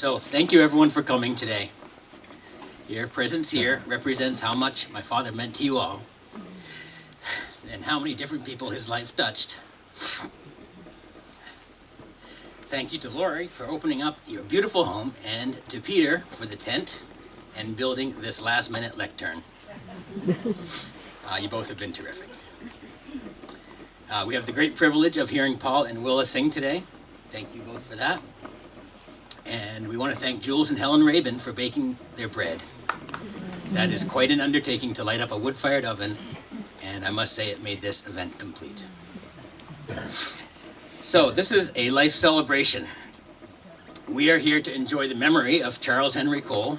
So thank you everyone for coming today. Your presence here represents how much my father meant to you all and how many different people his life touched. Thank you to Lori for opening up your beautiful home and to Peter for the tent and building this last-minute lectern. You both have been terrific. We have the great privilege of hearing Paul and Willa sing today. Thank you both for that. And we want to thank Jules and Helen Rabin for baking their bread. That is quite an undertaking to light up a wood-fired oven, and I must say it made this event complete. So this is a life celebration. We are here to enjoy the memory of Charles Henry Cole,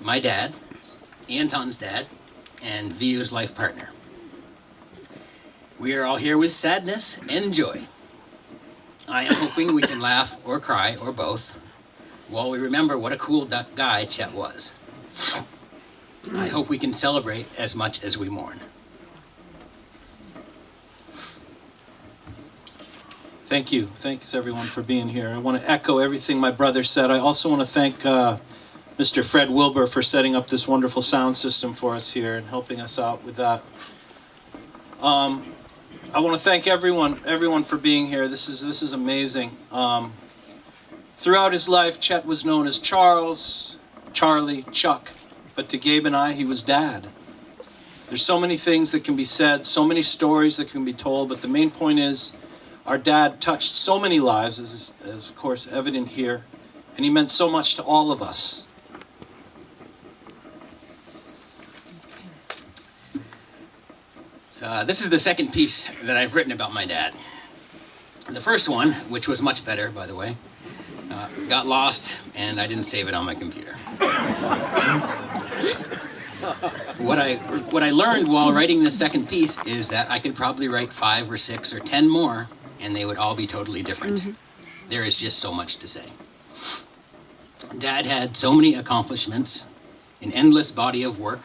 my dad, Anton's dad, and VU's life partner. We are all here with sadness and joy. I am hoping we can laugh or cry or both while we remember what a cool guy Chet was. I hope we can celebrate as much as we mourn. Thank you. Thanks everyone for being here. I want to echo everything my brother said. I also want to thank Mr. Fred Wilbur for setting up this wonderful sound system for us here and helping us out with that. I want to thank everyone for being here. This is amazing. Throughout his life, Chet was known as Charles, Charlie, Chuck, but to Gabe and I, he was Dad. There's so many things that can be said, so many stories that can be told, but the main point is our dad touched so many lives, as of course evident here, and he meant so much to all of us. So this is the second piece that I've written about my dad. The first one, which was much better, by the way, got lost and I didn't save it on my computer. What I learned while writing the second piece is that I could probably write 5 or 6 or 10 more and they would all be totally different. There is just so much to say. Dad had so many accomplishments, an endless body of work,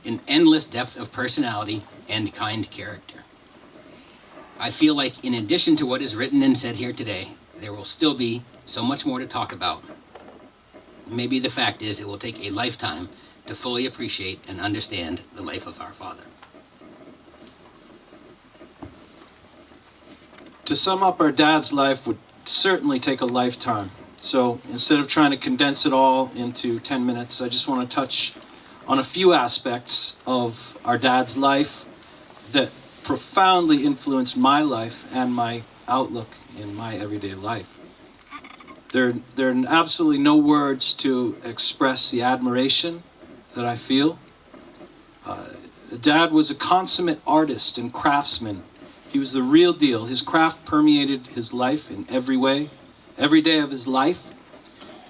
an endless depth of personality and kind character. I feel like in addition to what is written and said here today, there will still be so much more to talk about. Maybe the fact is it will take a lifetime to fully appreciate and understand the life of our father. To sum up our dad's life would certainly take a lifetime. So instead of trying to condense it all into 10 minutes, I just want to touch on a few aspects of our dad's life that profoundly influenced my life and my outlook in my everyday life. There are absolutely no words to express the admiration that I feel. Dad was a consummate artist and craftsman. He was the real deal. His craft permeated his life in every way, every day of his life.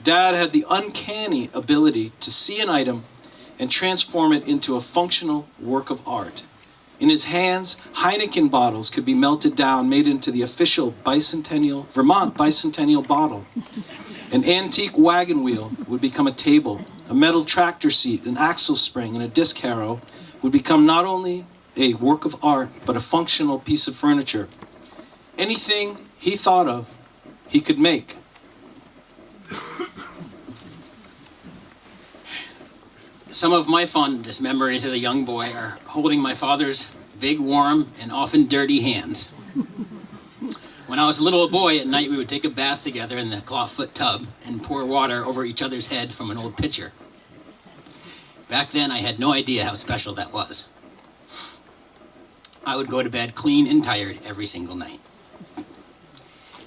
Dad had the uncanny ability to see an item and transform it into a functional work of art. In his hands, Heineken bottles could be melted down, made into the official Vermont bicentennial bottle. An antique wagon wheel would become a table. A metal tractor seat, an axle spring, and a disc harrow would become not only a work of art, but a functional piece of furniture. Anything he thought of, he could make. Some of my fondest memories as a young boy are holding my father's big, warm, and often dirty hands. When I was a little boy, at night we would take a bath together in the clawfoot tub and pour water over each other's head from an old pitcher. Back then, I had no idea how special that was. I would go to bed clean and tired every single night.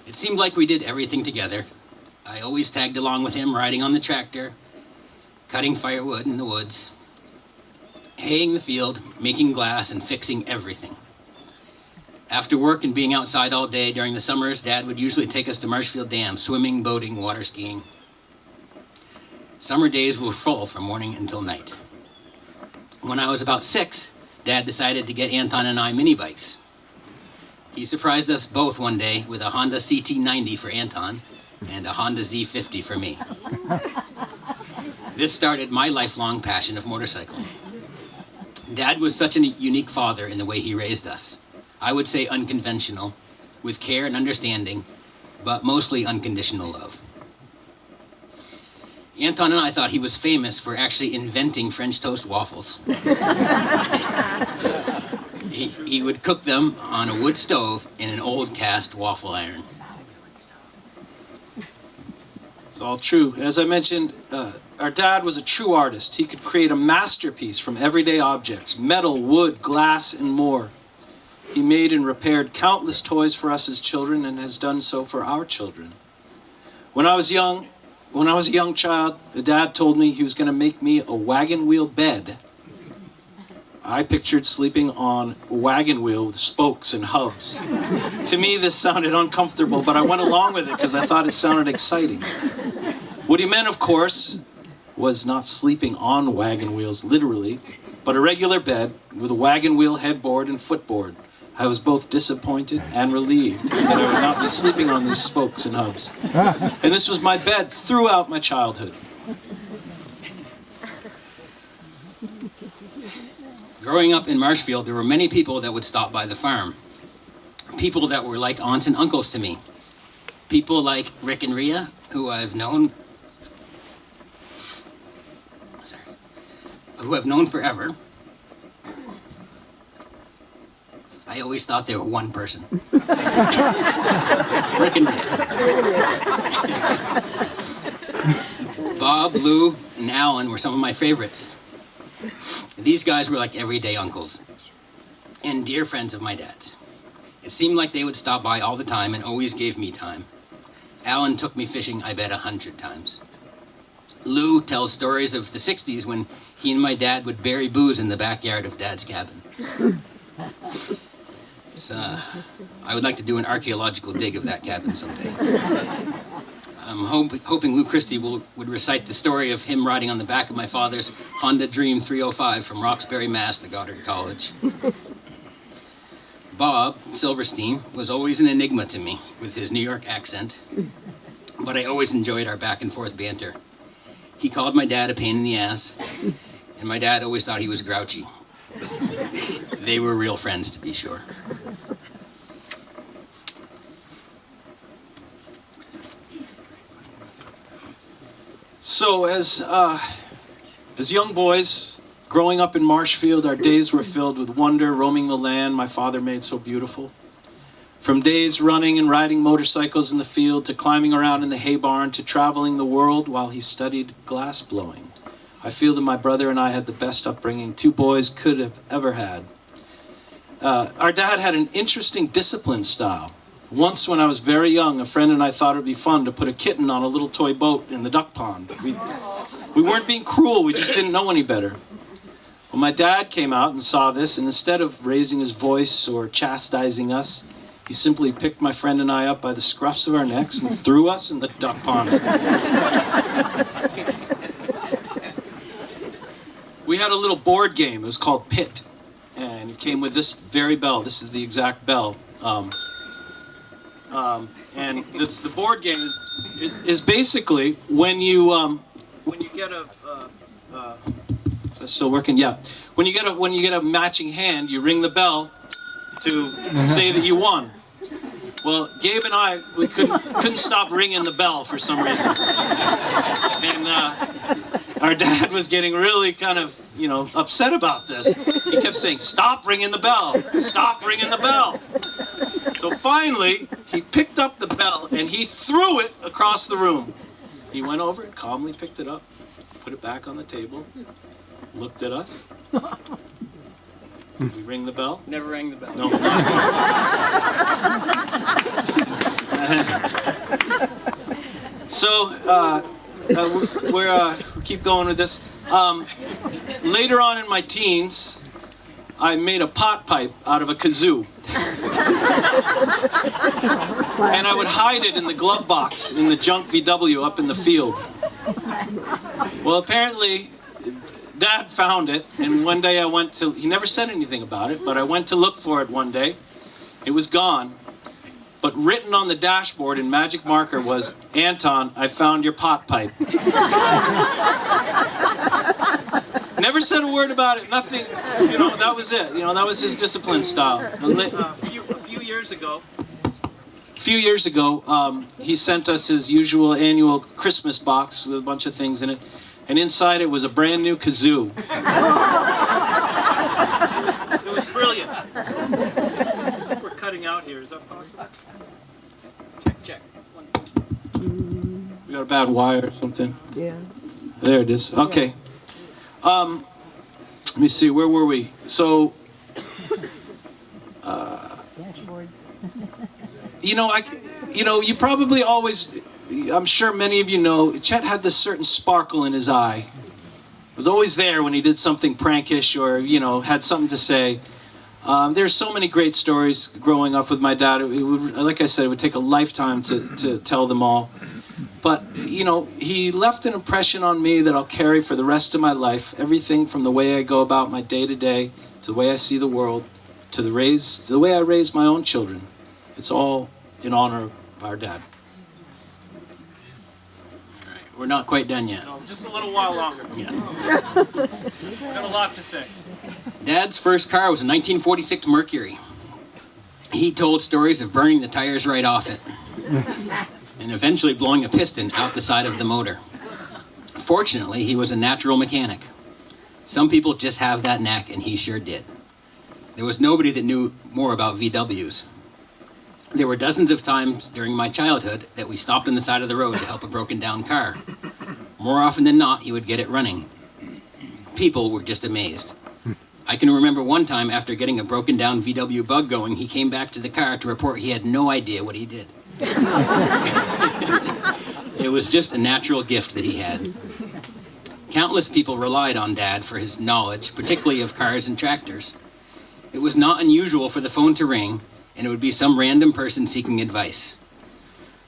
It seemed like we did everything together. I always tagged along with him, riding on the tractor, cutting firewood in the woods, haying the field, making glass, and fixing everything. After work and being outside all day during the summers, Dad would usually take us to Marshfield Dam, swimming, boating, water skiing. Summer days were full from morning until night. When I was about 6, Dad decided to get Anton and I mini bikes. He surprised us both one day with a Honda CT90 for Anton and a Honda Z50 for me. This started my lifelong passion of motorcycling. Dad was such a unique father in the way he raised us. I would say unconventional, with care and understanding, but mostly unconditional love. Anton and I thought he was famous for actually inventing French toast waffles. He would cook them on a wood stove in an old cast waffle iron. It's all true. As I mentioned, our dad was a true artist. He could create a masterpiece from everyday objects, metal, wood, glass, and more. He made and repaired countless toys for us as children and has done so for our children. When I was a young child, the dad told me he was going to make me a wagon wheel bed. I pictured sleeping on a wagon wheel with spokes and hubs. To me, this sounded uncomfortable, but I went along with it because I thought it sounded exciting. What he meant, of course, was not sleeping on wagon wheels, literally, but a regular bed with a wagon wheel headboard and footboard. I was both disappointed and relieved that I would not be sleeping on these spokes and hubs. And this was my bed throughout my childhood. Growing up in Marshfield, there were many people that would stop by the farm. People that were like aunts and uncles to me. People like Rick and Rhea, who I've known forever. I always thought they were one person. Rick and Rhea. Bob, Lou, and Alan were some of my favorites. These guys were like everyday uncles and dear friends of my dad's. It seemed like they would stop by all the time and always gave me time. Alan took me fishing, I bet, 100 times. Lou tells stories of the 60s when he and my dad would bury booze in the backyard of Dad's cabin. I would like to do an archaeological dig of that cabin someday. I'm hoping Lou Christie would recite the story of him riding on the back of my father's Honda Dream 305 from Roxbury, Mass. to Goddard College. Bob Silverstein was always an enigma to me with his New York accent, but I always enjoyed our back and forth banter. He called my dad a pain in the ass, and my dad always thought he was grouchy. They were real friends, to be sure. So as young boys, growing up in Marshfield, our days were filled with wonder, roaming the land my father made so beautiful. From days running and riding motorcycles in the field, to climbing around in the hay barn, to traveling the world while he studied glass blowing. I feel that my brother and I had the best upbringing two boys could have ever had. Our dad had an interesting discipline style. Once when I was very young, a friend and I thought it would be fun to put a kitten on a little toy boat in the duck pond. We weren't being cruel, we just didn't know any better. Well, my dad came out and saw this, and instead of raising his voice or chastising us, he simply picked my friend and I up by the scruffs of our necks and threw us in the duck pond. We had a little board game, it was called Pit, and it came with this very bell. This is the exact bell. And the board game is basically when you get a is that still working? Yeah. When you get a matching hand, you ring the bell to say that you won. Well, Gabe and I we couldn't stop ringing the bell for some reason, and our dad was getting really kind of upset about this. He kept saying, "Stop ringing the bell! Stop ringing the bell!" So finally, he picked up the bell and he threw it across the room. He went over and calmly picked it up, put it back on the table, looked at us. Did we ring the bell? Never rang the bell. No. So we keep going with this. Later on in my teens, I made a pot pipe out of a kazoo. And I would hide it in the glove box in the junk VW up in the field. Well, apparently, Dad found it, and one day he never said anything about it, but I went to look for it one day. It was gone. But written on the dashboard in magic marker was, "Anton, I found your pot pipe." Never said a word about it, nothing, that was it. That was his discipline style. A few years ago, few years ago, he sent us his usual annual Christmas box with a bunch of things in it, and inside it was a brand new kazoo. It was brilliant. I think we're cutting out here. Is that possible? Check. We got a bad wire or something. Yeah. There it is. Okay. Let me see. Where were we? So, you probably always, I'm sure many of you know, Chet had this certain sparkle in his eye. It was always there when he did something prankish or, had something to say. There's so many great stories growing up with my dad. It would, like I said, it would take a lifetime to tell them all. But, he left an impression on me that I'll carry for the rest of my life. Everything from the way I go about my day-to-day, to the way I see the world, to the way I raise my own children. It's all in honor of our dad. All right, we're not quite done yet. No, just a little while longer. Yeah. I've got a lot to say. Dad's first car was a 1946 Mercury. He told stories of burning the tires right off it and eventually blowing a piston out the side of the motor. Fortunately, he was a natural mechanic. Some people just have that knack, and he sure did. There was nobody that knew more about VWs. There were dozens of times during my childhood that we stopped on the side of the road to help a broken down car. More often than not, he would get it running. People were just amazed. I can remember one time after getting a broken down VW Bug going, he came back to the car to report he had no idea what he did. It was just a natural gift that he had. Countless people relied on Dad for his knowledge, particularly of cars and tractors. It was not unusual for the phone to ring, and it would be some random person seeking advice.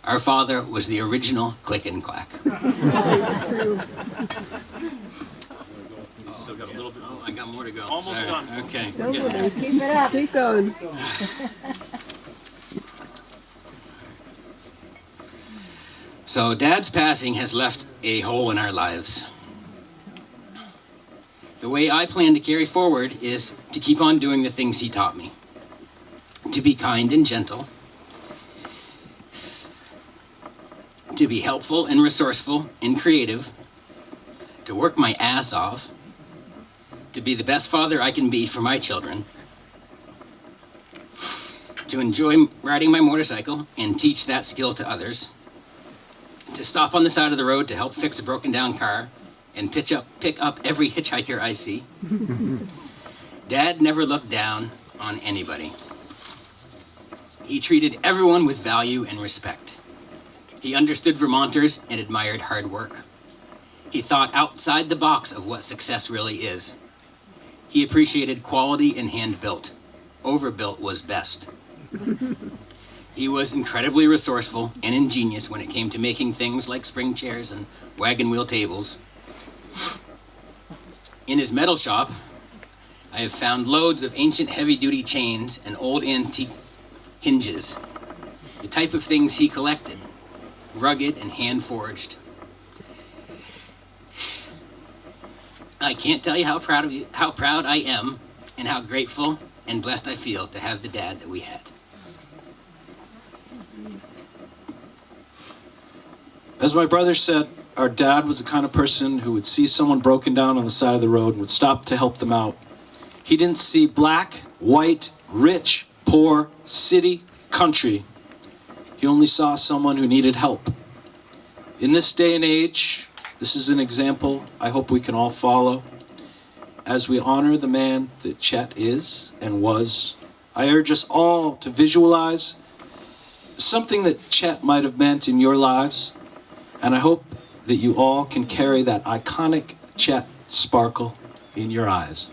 Our father was the original click and clack. Still got a little bit. Oh, I got more to go. Almost Sorry. done. Okay. Don't worry. Keep it up. Keep going. So Dad's passing has left a hole in our lives. The way I plan to carry forward is to keep on doing the things he taught me. To be kind and gentle. To be helpful and resourceful and creative. To work my ass off. To be the best father I can be for my children. To enjoy riding my motorcycle and teach that skill to others. To stop on the side of the road to help fix a broken down car and pick up every hitchhiker I see. Dad never looked down on anybody. He treated everyone with value and respect. He understood Vermonters and admired hard work. He thought outside the box of what success really is. He appreciated quality and hand-built. Overbuilt was best. He was incredibly resourceful and ingenious when it came to making things like spring chairs and wagon wheel tables. In his metal shop, I have found loads of ancient heavy-duty chains and old antique hinges, the type of things he collected, rugged and hand-forged. I can't tell you how proud I am and how grateful and blessed I feel to have the dad that we had. As my brother said, our dad was the kind of person who would see someone broken down on the side of the road and would stop to help them out. He didn't see black, white, rich, poor, city, country. He only saw someone who needed help. In this day and age, this is an example I hope we can all follow. As we honor the man that Chet is and was, I urge us all to visualize something that Chet might have meant in your lives. And I hope that you all can carry that iconic Chet sparkle in your eyes.